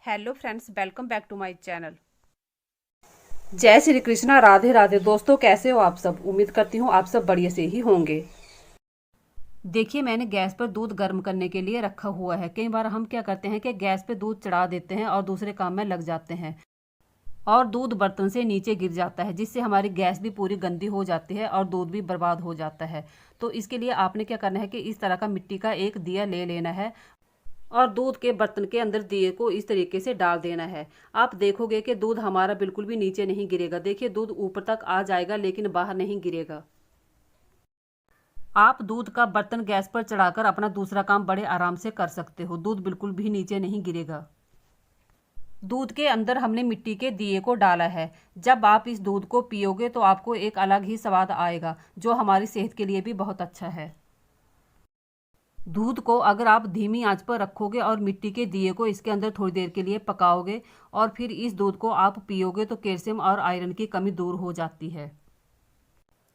Hello friends, welcome back to my channel. जय श्री कृष्णा, राधे राधे। दोस्तों, कैसे हो आप सब? उम्मीद करती हूँ आप सब बढ़िया से ही होंगे। देखिए, मैंने गैस पर दूध गर्म करने के लिए रखा हुआ है। कई बार हम क्या करते हैं कि गैस पे दूध चढ़ा देते हैं और दूसरे काम में लग जाते हैं और दूध बर्तन से नीचे गिर जाता है, जिससे हमारी गैस भी पूरी गंदी हो जाती है और दूध भी बर्बाद हो जाता है। तो इसके लिए आपने क्या करना है कि इस तरह का मिट्टी का एक दिया ले लेना है और दूध के बर्तन के अंदर दिए को इस तरीके से डाल देना है। आप देखोगे कि दूध हमारा बिल्कुल भी नीचे नहीं गिरेगा। देखिए, दूध ऊपर तक आ जाएगा लेकिन बाहर नहीं गिरेगा। आप दूध का बर्तन गैस पर चढ़ाकर अपना दूसरा काम बड़े आराम से कर सकते हो। दूध बिल्कुल भी नीचे नहीं गिरेगा। दूध के अंदर हमने मिट्टी के दिए को डाला है। जब आप इस दूध को पियोगे तो आपको एक अलग ही स्वाद आएगा, जो हमारी सेहत के लिए भी बहुत अच्छा है। दूध को अगर आप धीमी आंच पर रखोगे और मिट्टी के दिए को इसके अंदर थोड़ी देर के लिए पकाओगे और फिर इस दूध को आप पियोगे तो कैल्शियम और आयरन की कमी दूर हो जाती है।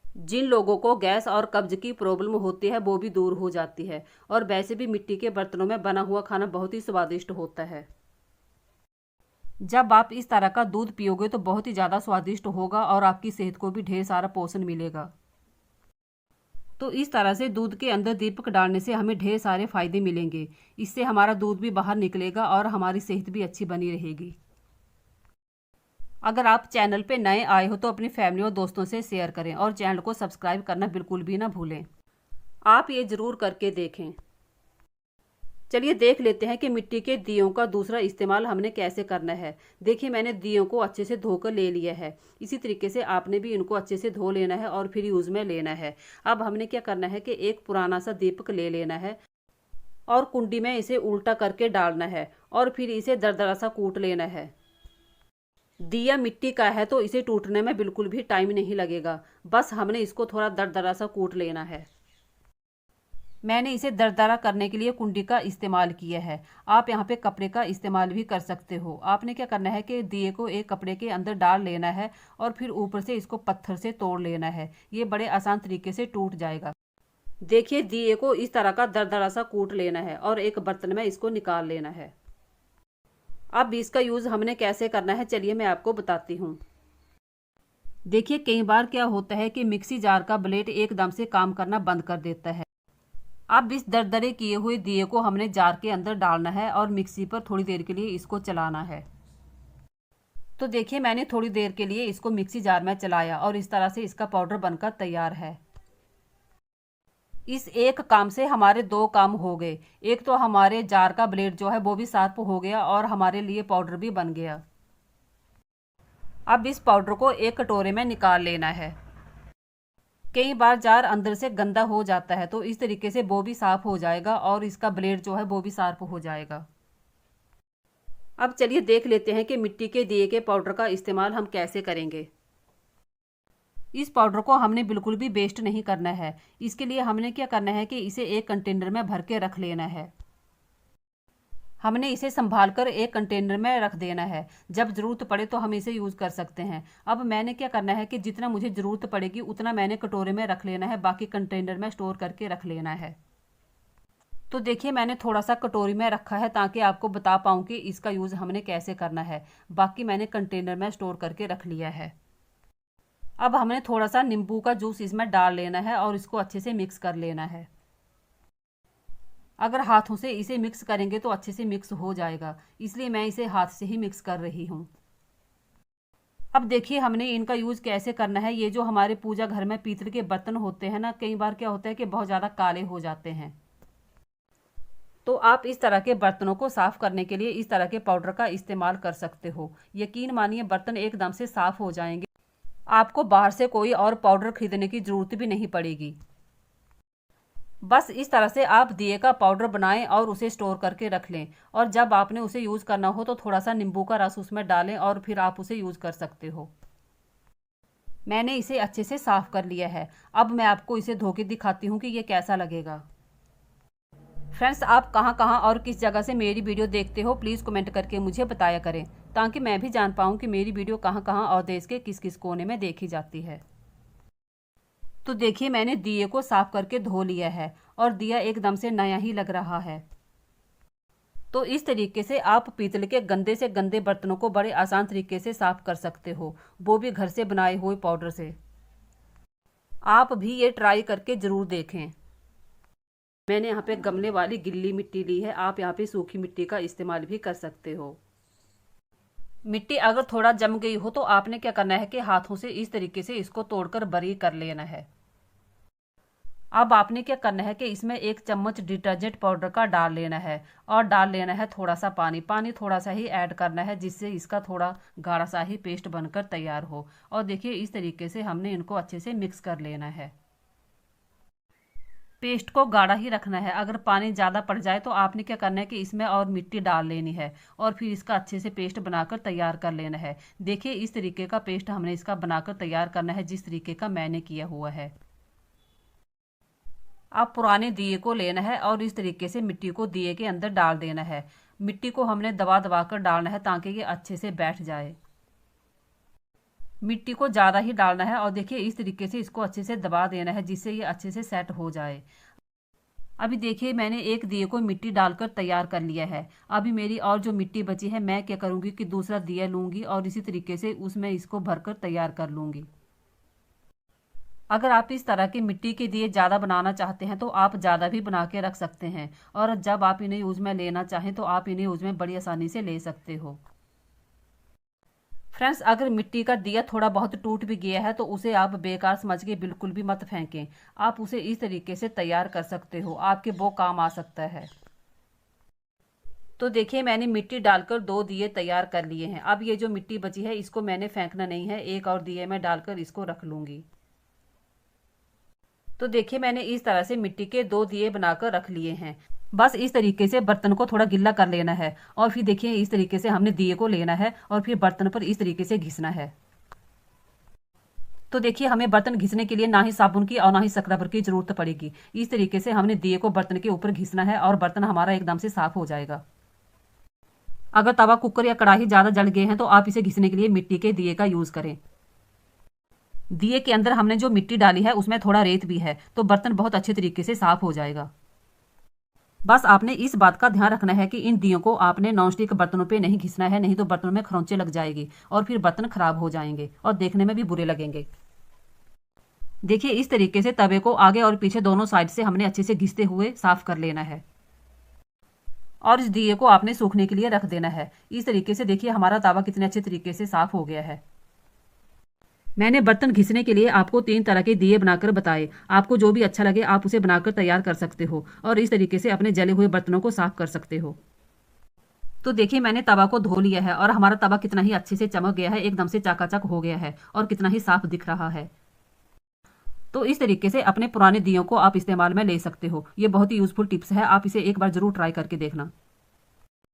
जिन लोगों को गैस और कब्ज की प्रॉब्लम होती है वो भी दूर हो जाती है। और वैसे भी मिट्टी के बर्तनों में बना हुआ खाना बहुत ही स्वादिष्ट होता है। जब आप इस तरह का दूध पियोगे तो बहुत ही ज़्यादा स्वादिष्ट होगा और आपकी सेहत को भी ढेर सारा पोषण मिलेगा। तो इस तरह से दूध के अंदर दीपक डालने से हमें ढेर सारे फायदे मिलेंगे। इससे हमारा दूध भी बाहर निकलेगा और हमारी सेहत भी अच्छी बनी रहेगी। अगर आप चैनल पे नए आए हो तो अपनी फैमिली और दोस्तों से शेयर करें और चैनल को सब्सक्राइब करना बिल्कुल भी ना भूलें। आप ये ज़रूर करके देखें। चलिए देख लेते हैं कि मिट्टी के दियों का दूसरा इस्तेमाल हमने कैसे करना है। देखिए, मैंने दियों को अच्छे से धोकर ले लिया है। इसी तरीके से आपने भी इनको अच्छे से धो लेना है और फिर यूज़ में लेना है। अब हमने क्या करना है कि एक पुराना सा दीपक ले लेना है और कुंडी में इसे उल्टा करके डालना है और फिर इसे दरदरा सा कूट लेना है। दिया मिट्टी का है तो इसे टूटने में बिल्कुल भी टाइम नहीं लगेगा। बस हमने इसको थोड़ा दरदरा सा कूट लेना है। मैंने इसे दरदरा करने के लिए कुंडी का इस्तेमाल किया है। आप यहाँ पे कपड़े का इस्तेमाल भी कर सकते हो। आपने क्या करना है कि दिए को एक कपड़े के अंदर डाल लेना है और फिर ऊपर से इसको पत्थर से तोड़ लेना है। ये बड़े आसान तरीके से टूट जाएगा। देखिए, दिए को इस तरह का दरदरा सा कूट लेना है और एक बर्तन में इसको निकाल लेना है। अब इसका यूज़ हमने कैसे करना है, चलिए मैं आपको बताती हूँ। देखिए, कई बार क्या होता है कि मिक्सी जार का ब्लेड एकदम से काम करना बंद कर देता है। अब इस दरदरे किए हुए दिए को हमने जार के अंदर डालना है और मिक्सी पर थोड़ी देर के लिए इसको चलाना है। तो देखिए, मैंने थोड़ी देर के लिए इसको मिक्सी जार में चलाया और इस तरह से इसका पाउडर बनकर तैयार है। इस एक काम से हमारे दो काम हो गए। एक तो हमारे जार का ब्लेड जो है वो भी शार्प हो गया और हमारे लिए पाउडर भी बन गया। अब इस पाउडर को एक कटोरे में निकाल लेना है। कई बार जार अंदर से गंदा हो जाता है तो इस तरीके से वो भी साफ हो जाएगा और इसका ब्लेड जो है वो भी शार्प हो जाएगा। अब चलिए देख लेते हैं कि मिट्टी के दिए के पाउडर का इस्तेमाल हम कैसे करेंगे। इस पाउडर को हमने बिल्कुल भी वेस्ट नहीं करना है। इसके लिए हमने क्या करना है कि इसे एक कंटेनर में भर के रख लेना है। हमने इसे संभाल कर एक कंटेनर में रख देना है। जब ज़रूरत पड़े तो हम इसे यूज़ कर सकते हैं। अब मैंने क्या करना है कि जितना मुझे ज़रूरत पड़ेगी उतना मैंने कटोरे में रख लेना है, बाकी कंटेनर में स्टोर करके रख लेना है। तो देखिए, मैंने थोड़ा सा कटोरी में रखा है ताकि आपको बता पाऊँ कि इसका यूज़ हमने कैसे करना है। बाकी मैंने कंटेनर में स्टोर करके रख लिया है। अब हमने थोड़ा सा नींबू का जूस इसमें डाल लेना है और इसको अच्छे से मिक्स कर लेना है। अगर हाथों से इसे मिक्स करेंगे तो अच्छे से मिक्स हो जाएगा, इसलिए मैं इसे हाथ से ही मिक्स कर रही हूँ। अब देखिए, हमने इनका यूज़ कैसे करना है। ये जो हमारे पूजा घर में पीतल के बर्तन होते हैं ना, कई बार क्या होता है कि बहुत ज़्यादा काले हो जाते हैं। तो आप इस तरह के बर्तनों को साफ़ करने के लिए इस तरह के पाउडर का इस्तेमाल कर सकते हो। यकीन मानिए, बर्तन एकदम से साफ़ हो जाएंगे। आपको बाहर से कोई और पाउडर खरीदने की ज़रूरत भी नहीं पड़ेगी। बस इस तरह से आप दिए का पाउडर बनाएं और उसे स्टोर करके रख लें और जब आपने उसे यूज़ करना हो तो थोड़ा सा नींबू का रस उसमें डालें और फिर आप उसे यूज़ कर सकते हो। मैंने इसे अच्छे से साफ़ कर लिया है। अब मैं आपको इसे धो के दिखाती हूँ कि ये कैसा लगेगा। फ्रेंड्स, आप कहाँ कहाँ और किस जगह से मेरी वीडियो देखते हो प्लीज़ कमेंट करके मुझे बताया करें, ताकि मैं भी जान पाऊँ कि मेरी वीडियो कहाँ कहाँ और देश के किस किस कोने में देखी जाती है। तो देखिए, मैंने दिए को साफ करके धो लिया है और दिया एकदम से नया ही लग रहा है। तो इस तरीके से आप पीतल के गंदे से गंदे बर्तनों को बड़े आसान तरीके से साफ कर सकते हो, वो भी घर से बनाए हुए पाउडर से। आप भी ये ट्राई करके ज़रूर देखें। मैंने यहाँ पे गमले वाली गिल्ली मिट्टी ली है, आप यहाँ पे सूखी मिट्टी का इस्तेमाल भी कर सकते हो। मिट्टी अगर थोड़ा जम गई हो तो आपने क्या करना है कि हाथों से इस तरीके से इसको तोड़कर बारीक कर लेना है। अब आपने क्या करना है कि इसमें 1 चम्मच डिटर्जेंट पाउडर का डाल लेना है और डाल लेना है थोड़ा सा पानी। पानी थोड़ा सा ही ऐड करना है जिससे इसका थोड़ा गाढ़ा सा ही पेस्ट बनकर तैयार हो। और देखिए इस तरीके से हमने इनको अच्छे से मिक्स कर लेना है। पेस्ट को गाढ़ा ही रखना है। अगर पानी ज़्यादा पड़ जाए तो आपने क्या करना है कि इसमें और मिट्टी डाल लेनी है और फिर इसका अच्छे से पेस्ट बनाकर तैयार कर लेना है। देखिए इस तरीके का पेस्ट हमने इसका बनाकर तैयार करना है जिस तरीके का मैंने किया हुआ है। अब पुराने दिए को लेना है और इस तरीके से मिट्टी को दिए के अंदर डाल देना है। मिट्टी को हमने दबा दबा कर डालना है ताकि ये अच्छे से बैठ जाए। मिट्टी को ज़्यादा ही डालना है और देखिए इस तरीके से इसको अच्छे से दबा देना है जिससे ये अच्छे से सेट हो जाए। अभी देखिए मैंने एक दिए को मिट्टी डालकर तैयार कर लिया है। अभी मेरी और जो मिट्टी बची है मैं क्या करूँगी कि दूसरा दिया लूँगी और इसी तरीके से उसमें इसको भरकर तैयार कर लूँगी। अगर आप इस तरह की मिट्टी के दिए ज़्यादा बनाना चाहते हैं तो आप ज़्यादा भी बना के रख सकते हैं और जब आप इन्हें यूज़ में लेना चाहें तो आप इन्हें यूज़ में बड़ी आसानी से ले सकते हो। फ्रेंड्स, अगर मिट्टी का दिया थोड़ा बहुत टूट भी गया है तो उसे आप बेकार समझ के बिल्कुल भी मत फेंकें। आप उसे इस तरीके से तैयार कर सकते हो, आपके वो काम आ सकता है। तो देखिए मैंने मिट्टी डालकर 2 दिए तैयार कर लिए हैं। अब ये जो मिट्टी बची है इसको मैंने फेंकना नहीं है, एक और दिए में डालकर इसको रख लूँगी। तो देखिए मैंने इस तरह से मिट्टी के 2 दिए बनाकर रख लिए हैं। बस इस तरीके से बर्तन को थोड़ा गिल्ला कर लेना है और फिर देखिए इस तरीके से हमने दिए को लेना है और फिर बर्तन पर इस तरीके से घिसना है। तो देखिए हमें बर्तन घिसने के लिए ना ही साबुन की और ना ही स्क्रबर की जरूरत पड़ेगी। इस तरीके से हमने दिए को बर्तन के ऊपर घिसना है और बर्तन हमारा एकदम से साफ हो जाएगा। अगर तवा, कुकर या कढ़ाई ज्यादा जल गए हैं तो आप इसे घिसने के लिए मिट्टी के दिए का यूज करें। दिए के अंदर हमने जो मिट्टी डाली है उसमें थोड़ा रेत भी है तो बर्तन बहुत अच्छे तरीके से साफ हो जाएगा। बस आपने इस बात का ध्यान रखना है कि इन दियों को आपने नॉनस्टिक बर्तनों पे नहीं घिसना है, नहीं तो बर्तनों में खरोंचे लग जाएगी और फिर बर्तन खराब हो जाएंगे और देखने में भी बुरे लगेंगे। देखिए इस तरीके से तवे को आगे और पीछे दोनों साइड से हमने अच्छे से घिसते हुए साफ कर लेना है और इस दिए को आपने सूखने के लिए रख देना है। इस तरीके से देखिए हमारा तवा कितने अच्छे तरीके से साफ हो गया है। मैंने बर्तन घिसने के लिए आपको 3 तरह के दिए बनाकर बताए। आपको जो भी अच्छा लगे आप उसे बनाकर तैयार कर सकते हो और इस तरीके से अपने जले हुए बर्तनों को साफ कर सकते हो। तो देखिए मैंने तवा को धो लिया है और हमारा तवा कितना ही अच्छे से चमक गया है, एकदम से चकाचक हो गया है और कितना ही साफ दिख रहा है। तो इस तरीके से अपने पुराने दियों को आप इस्तेमाल में ले सकते हो। ये बहुत ही यूजफुल टिप्स है, आप इसे एक बार जरूर ट्राई करके देखना।